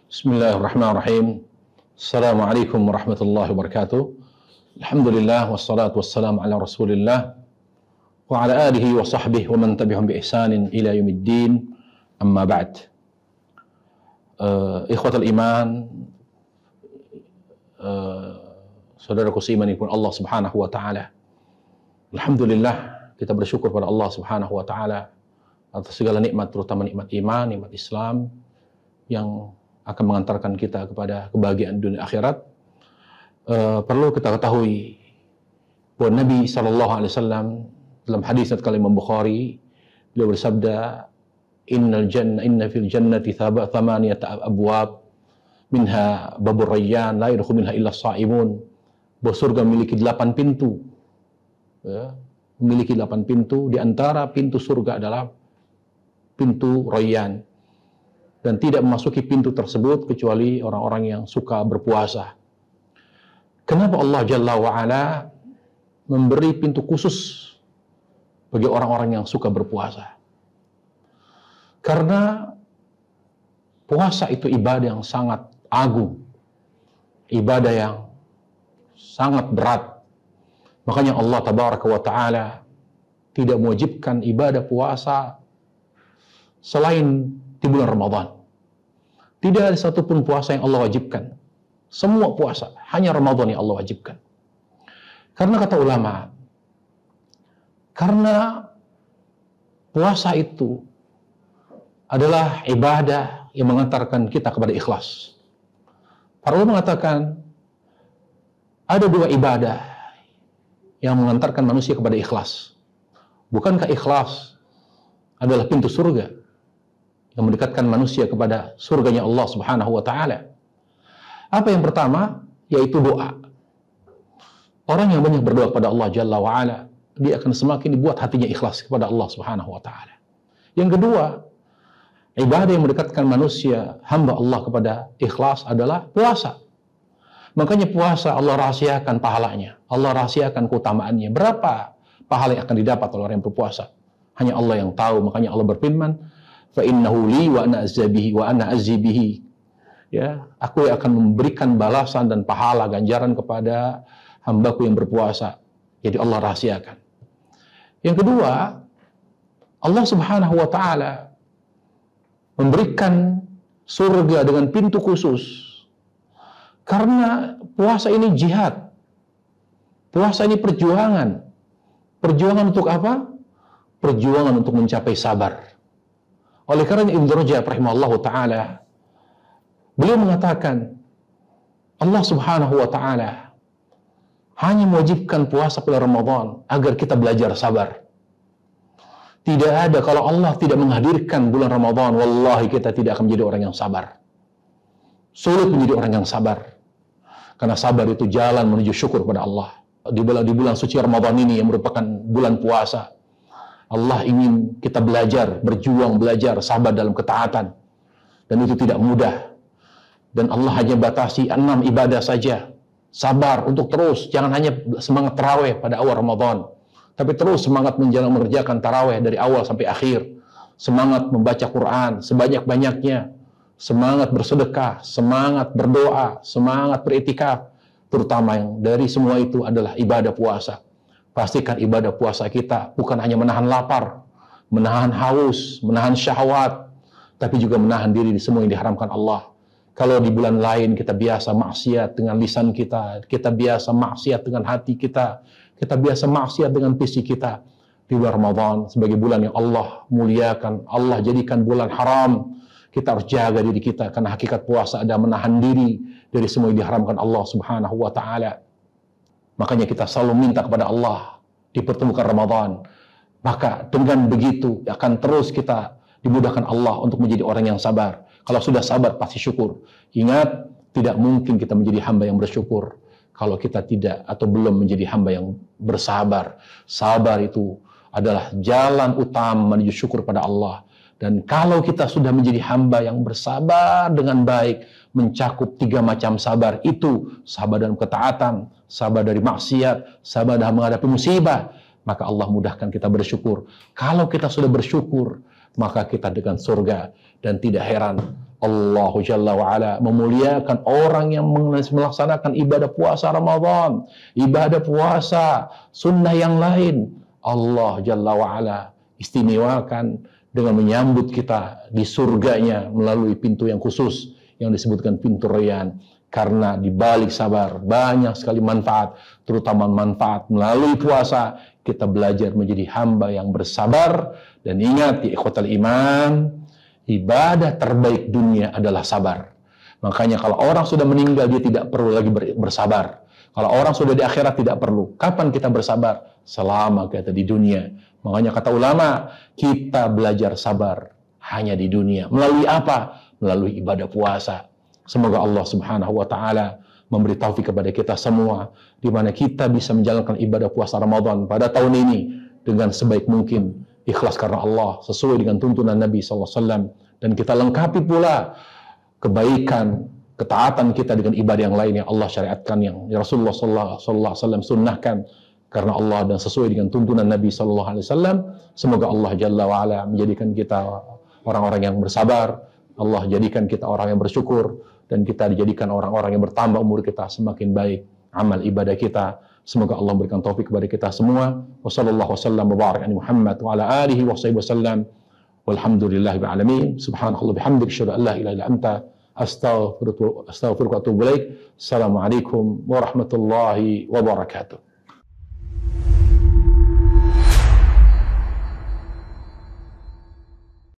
Bismillahirrahmanirrahim. Assalamualaikum warahmatullahi wabarakatuh. Alhamdulillah wassalatu wassalamu ala Rasulillah wa ala alihi wa sahbihi wa man tabi'ahum bi ihsanin ila yaumiddin. Amma ba'd. Ikhwatal iman, saudaraku seiman pun Allah Subhanahu wa taala. Alhamdulillah, kita bersyukur pada Allah Subhanahu wa taala atas segala nikmat, terutama nikmat iman, nikmat Islam yang akan mengantarkan kita kepada kebahagiaan dunia akhirat. Perlu kita ketahui bahwa Nabi SAW dalam hadis dari Imam Bukhari, beliau bersabda, inna fil jannati thamaniyata abwab minha babur rayyan la yadkhulu minha illa shaimun. Bahwa surga memiliki 8 pintu. Ya, memiliki 8 pintu, di antara pintu surga adalah pintu Rayyan. Dan tidak memasuki pintu tersebut kecuali orang-orang yang suka berpuasa. Kenapa Allah Jalla wa'ala memberi pintu khusus bagi orang-orang yang suka berpuasa? Karena puasa itu ibadah yang sangat agung, ibadah yang sangat berat. Makanya Allah Tabaraka wa Ta'ala tidak mewajibkan ibadah puasa selain di bulan Ramadan. Tidak ada satupun puasa yang Allah wajibkan. Semua puasa, hanya Ramadan yang Allah wajibkan. Karena kata ulama, karena puasa itu adalah ibadah yang mengantarkan kita kepada ikhlas. Para ulama mengatakan, ada 2 ibadah yang mengantarkan manusia kepada ikhlas. Bukankah ikhlas adalah pintu surga yang mendekatkan manusia kepada surganya Allah Subhanahu wa taala? Apa yang pertama? Yaitu doa. Orang yang banyak berdoa kepada Allah Jalla wa ala, dia akan semakin dibuat hatinya ikhlas kepada Allah Subhanahu wa taala. Yang kedua, ibadah yang mendekatkan manusia, hamba Allah kepada ikhlas adalah puasa. Makanya puasa Allah rahasiakan pahalanya, Allah rahasiakan keutamaannya. Berapa pahala yang akan didapat oleh orang yang berpuasa? Hanya Allah yang tahu. Makanya Allah berfirman, fa innahu li wa ana azzabihi wa ana azzibihi. Ya, aku yang akan memberikan balasan dan pahala ganjaran kepada hambaku yang berpuasa. Jadi Allah rahasiakan. Yang kedua, Allah Subhanahu wa taala memberikan surga dengan pintu khusus. Karena puasa ini jihad. Puasa ini perjuangan. Perjuangan untuk apa? Perjuangan untuk mencapai sabar. Oleh karena Ibnu Rajab rahimahullahu taala, beliau mengatakan Allah Subhanahu wa taala hanya mewajibkan puasa pada Ramadan agar kita belajar sabar. Tidak ada, kalau Allah tidak menghadirkan bulan Ramadan, wallahi kita tidak akan menjadi orang yang sabar. Sulit menjadi orang yang sabar. Karena sabar itu jalan menuju syukur pada Allah. Di bulan suci Ramadan ini yang merupakan bulan puasa, Allah ingin kita belajar, berjuang, belajar, sabar dalam ketaatan. Dan itu tidak mudah. Dan Allah hanya batasi 6 ibadah saja. Sabar untuk terus, jangan hanya semangat tarawih pada awal Ramadan. Tapi terus semangat mengerjakan tarawih dari awal sampai akhir. Semangat membaca Quran sebanyak-banyaknya. Semangat bersedekah, semangat berdoa, semangat beriktikaf. Terutama yang dari semua itu adalah ibadah puasa. Pastikan ibadah puasa kita bukan hanya menahan lapar, menahan haus, menahan syahwat, tapi juga menahan diri di semua yang diharamkan Allah. Kalau di bulan lain kita biasa maksiat dengan lisan kita, kita biasa maksiat dengan hati kita, kita biasa maksiat dengan fisik kita. Di bulan Ramadan sebagai bulan yang Allah muliakan, Allah jadikan bulan haram, kita harus jaga diri kita, karena hakikat puasa ada menahan diri dari semua yang diharamkan Allah Subhanahu wa taala. Makanya kita selalu minta kepada Allah dipertemukan Ramadan. Maka dengan begitu akan terus kita dimudahkan Allah untuk menjadi orang yang sabar. Kalau sudah sabar pasti syukur. Ingat, tidak mungkin kita menjadi hamba yang bersyukur kalau kita tidak atau belum menjadi hamba yang bersabar. Sabar itu adalah jalan utama menuju syukur pada Allah. Dan kalau kita sudah menjadi hamba yang bersabar dengan baik, mencakup 3 macam sabar itu, sabar dalam ketaatan, sabar dari maksiat, sabar dalam menghadapi musibah, maka Allah mudahkan kita bersyukur. Kalau kita sudah bersyukur, maka kita dengan surga. Dan tidak heran Allah Jalla wa'ala memuliakan orang yang melaksanakan ibadah puasa Ramadan, ibadah puasa sunnah yang lain. Allah Jalla wa'ala istimewakan dengan menyambut kita di surganya melalui pintu yang khusus yang disebutkan pintu Rayyan. Karena di balik sabar banyak sekali manfaat, terutama manfaat melalui puasa kita belajar menjadi hamba yang bersabar. Dan ingat ya ikhwatal iman, ibadah terbaik dunia adalah sabar. Makanya kalau orang sudah meninggal dia tidak perlu lagi bersabar. Kalau orang sudah di akhirat tidak perlu. Kapan kita bersabar? Selama kita di dunia. Makanya kata ulama, kita belajar sabar hanya di dunia. Melalui apa? Melalui ibadah puasa. Semoga Allah Subhanahu wa taala memberi taufik kepada kita semua di mana kita bisa menjalankan ibadah puasa Ramadan pada tahun ini dengan sebaik mungkin, ikhlas karena Allah, sesuai dengan tuntunan Nabi SAW, dan kita lengkapi pula kebaikan, ketaatan kita dengan ibadah yang lain yang Allah syariatkan, yang Rasulullah SAW sunnahkan karena Allah dan sesuai dengan tuntunan Nabi SAW. Semoga Allah Jalla wa'ala menjadikan kita orang-orang yang bersabar, Allah jadikan kita orang yang bersyukur, dan kita dijadikan orang-orang yang bertambah umur kita semakin baik amal ibadah kita. Semoga Allah berikan taufik kepada kita semua. Wassallallahu wasallam wa baraka ala Muhammad wa ala alihi wa sahbihi wasallam. Walhamdulillahil alamin. Subhanallah bihamdika asyhadu an la ilaha illa anta astaghfiruka wa atubu ilaik. Assalamualaikum warahmatullahi wabarakatuh.